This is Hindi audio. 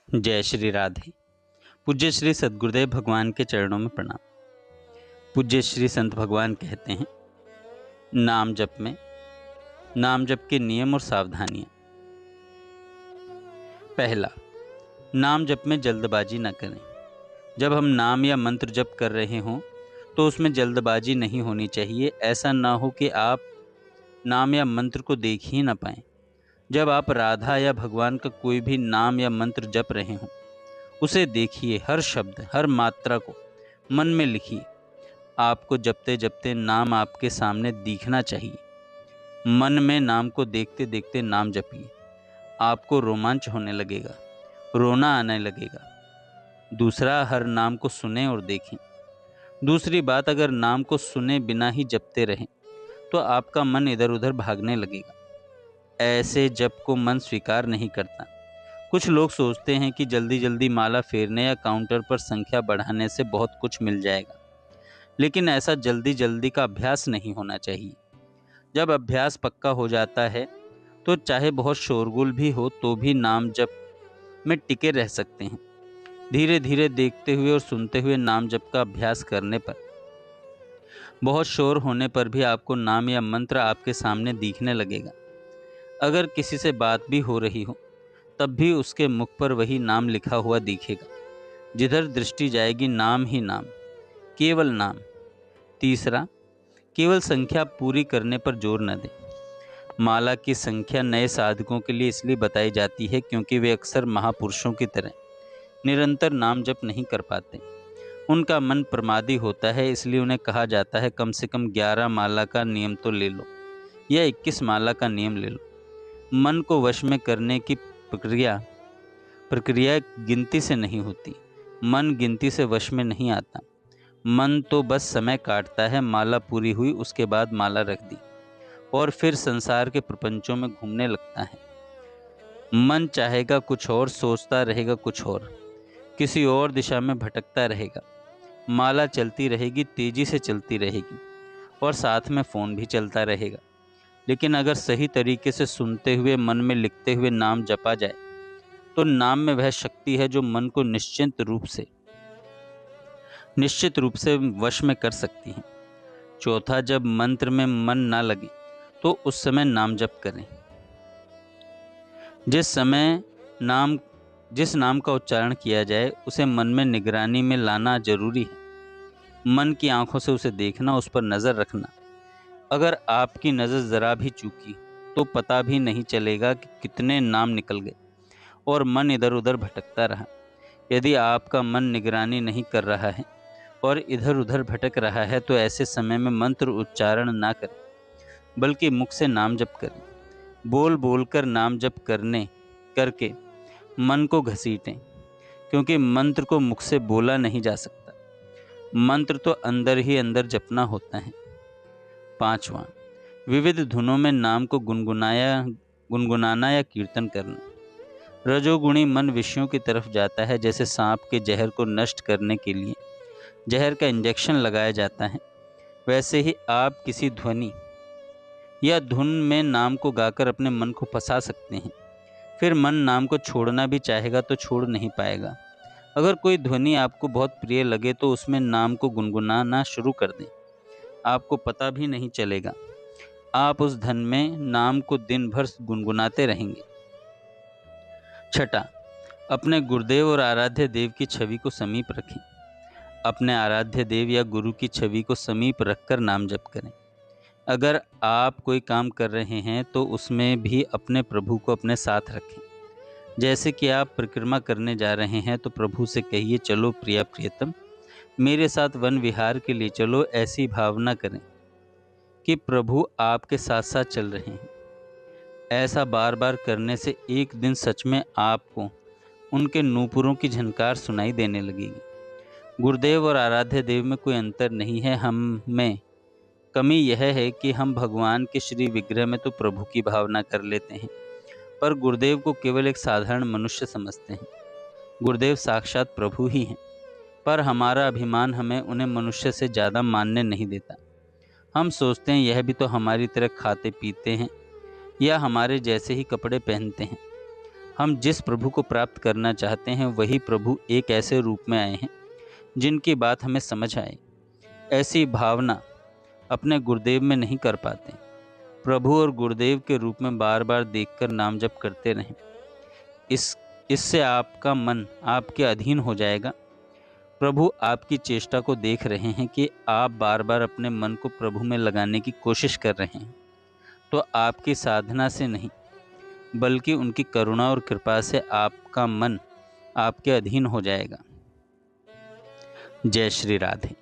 जय श्री राधे। पूज्य श्री सद्गुरुदेव भगवान के चरणों में प्रणाम। पूज्य श्री संत भगवान कहते हैं, नाम जप में नाम जप के नियम और सावधानियां। पहला, नाम जप में जल्दबाजी न करें। जब हम नाम या मंत्र जप कर रहे हों तो उसमें जल्दबाजी नहीं होनी चाहिए। ऐसा ना हो कि आप नाम या मंत्र को देख ही ना पाएं। जब आप राधा या भगवान का कोई भी नाम या मंत्र जप रहे हों, उसे देखिए, हर शब्द हर मात्रा को मन में लिखिए। आपको जपते जपते नाम आपके सामने दिखना चाहिए। मन में नाम को देखते देखते नाम जपिए। आपको रोमांच होने लगेगा, रोना आने लगेगा। दूसरा, हर नाम को सुने और देखें। दूसरी बात, अगर नाम को सुने बिना ही जपते रहें तो आपका मन इधर उधर भागने लगेगा। ऐसे जप को मन स्वीकार नहीं करता। कुछ लोग सोचते हैं कि जल्दी जल्दी माला फेरने या काउंटर पर संख्या बढ़ाने से बहुत कुछ मिल जाएगा, लेकिन ऐसा जल्दी जल्दी का अभ्यास नहीं होना चाहिए। जब अभ्यास पक्का हो जाता है तो चाहे बहुत शोरगुल भी हो तो भी नाम जप में टिके रह सकते हैं। धीरे धीरे देखते हुए और सुनते हुए नाम जप का अभ्यास करने पर, बहुत शोर होने पर भी आपको नाम या मंत्र आपके सामने दिखने लगेगा। अगर किसी से बात भी हो रही हो तब भी उसके मुख पर वही नाम लिखा हुआ दिखेगा। जिधर दृष्टि जाएगी नाम ही नाम, केवल नाम। तीसरा, केवल संख्या पूरी करने पर जोर न दें। माला की संख्या नए साधकों के लिए इसलिए बताई जाती है क्योंकि वे अक्सर महापुरुषों की तरह निरंतर नाम जप नहीं कर पाते। उनका मन प्रमादी होता है, इसलिए उन्हें कहा जाता है कम से कम 11 माला का नियम तो ले लो या 21 माला का नियम ले लो। मन को वश में करने की प्रक्रिया गिनती से नहीं होती। मन गिनती से वश में नहीं आता। मन तो बस समय काटता है। माला पूरी हुई, उसके बाद माला रख दी और फिर संसार के प्रपंचों में घूमने लगता है। मन चाहेगा कुछ और, सोचता रहेगा कुछ और, किसी और दिशा में भटकता रहेगा। माला चलती रहेगी, तेजी से चलती रहेगी और साथ में फ़ोन भी चलता रहेगा। लेकिन अगर सही तरीके से सुनते हुए, मन में लिखते हुए नाम जपा जाए तो नाम में वह शक्ति है जो मन को निश्चित रूप से वश में कर सकती है। चौथा, जब मंत्र में मन ना लगे तो उस समय नाम जप करें। जिस नाम का उच्चारण किया जाए उसे मन में निगरानी में लाना जरूरी है। मन की आंखों से उसे देखना, उस पर नज़र रखना। अगर आपकी नज़र ज़रा भी चूकी तो पता भी नहीं चलेगा कि कितने नाम निकल गए और मन इधर उधर भटकता रहा। यदि आपका मन निगरानी नहीं कर रहा है और इधर उधर भटक रहा है तो ऐसे समय में मंत्र उच्चारण ना करें, बल्कि मुख से नाम जप करें। बोल बोल कर नाम जप करके मन को घसीटें, क्योंकि मंत्र को मुख से बोला नहीं जा सकता। मंत्र तो अंदर ही अंदर जपना होता है। पांचवा, विविध धुनों में नाम को गुनगुनाना या कीर्तन करना। रजोगुणी मन विषयों की तरफ जाता है। जैसे सांप के जहर को नष्ट करने के लिए जहर का इंजेक्शन लगाया जाता है, वैसे ही आप किसी ध्वनि या धुन में नाम को गाकर अपने मन को फंसा सकते हैं। फिर मन नाम को छोड़ना भी चाहेगा तो छोड़ नहीं पाएगा। अगर कोई ध्वनि आपको बहुत प्रिय लगे तो उसमें नाम को गुनगुनाना शुरू कर दें। आपको पता भी नहीं चलेगा, आप उस धन में नाम को दिन भर गुनगुनाते रहेंगे। छठा, अपने गुरुदेव और आराध्य देव की छवि को समीप रखें। अपने आराध्य देव या गुरु की छवि को समीप रखकर नाम जप करें। अगर आप कोई काम कर रहे हैं तो उसमें भी अपने प्रभु को अपने साथ रखें। जैसे कि आप परिक्रमा करने जा रहे हैं तो प्रभु से कहिए, चलो प्रिया प्रियतम, मेरे साथ वन विहार के लिए चलो। ऐसी भावना करें कि प्रभु आपके साथ साथ चल रहे हैं। ऐसा बार बार करने से एक दिन सच में आपको उनके नूपुरों की झनकार सुनाई देने लगेगी। गुरुदेव और आराध्य देव में कोई अंतर नहीं है। हम में कमी यह है कि हम भगवान के श्री विग्रह में तो प्रभु की भावना कर लेते हैं, पर गुरुदेव को केवल एक साधारण मनुष्य समझते हैं। गुरुदेव साक्षात प्रभु ही हैं, पर हमारा अभिमान हमें उन्हें मनुष्य से ज़्यादा मानने नहीं देता। हम सोचते हैं यह भी तो हमारी तरह खाते पीते हैं या हमारे जैसे ही कपड़े पहनते हैं। हम जिस प्रभु को प्राप्त करना चाहते हैं वही प्रभु एक ऐसे रूप में आए हैं जिनकी बात हमें समझ आए। ऐसी भावना अपने गुरुदेव में नहीं कर पाते। प्रभु और गुरुदेव के रूप में बार बार देखकर नाम जप करते रहें। इससे आपका मन आपके अधीन हो जाएगा। प्रभु आपकी चेष्टा को देख रहे हैं कि आप बार बार अपने मन को प्रभु में लगाने की कोशिश कर रहे हैं। तो आपकी साधना से नहीं बल्कि उनकी करुणा और कृपा से आपका मन आपके अधीन हो जाएगा। जय श्री राधे।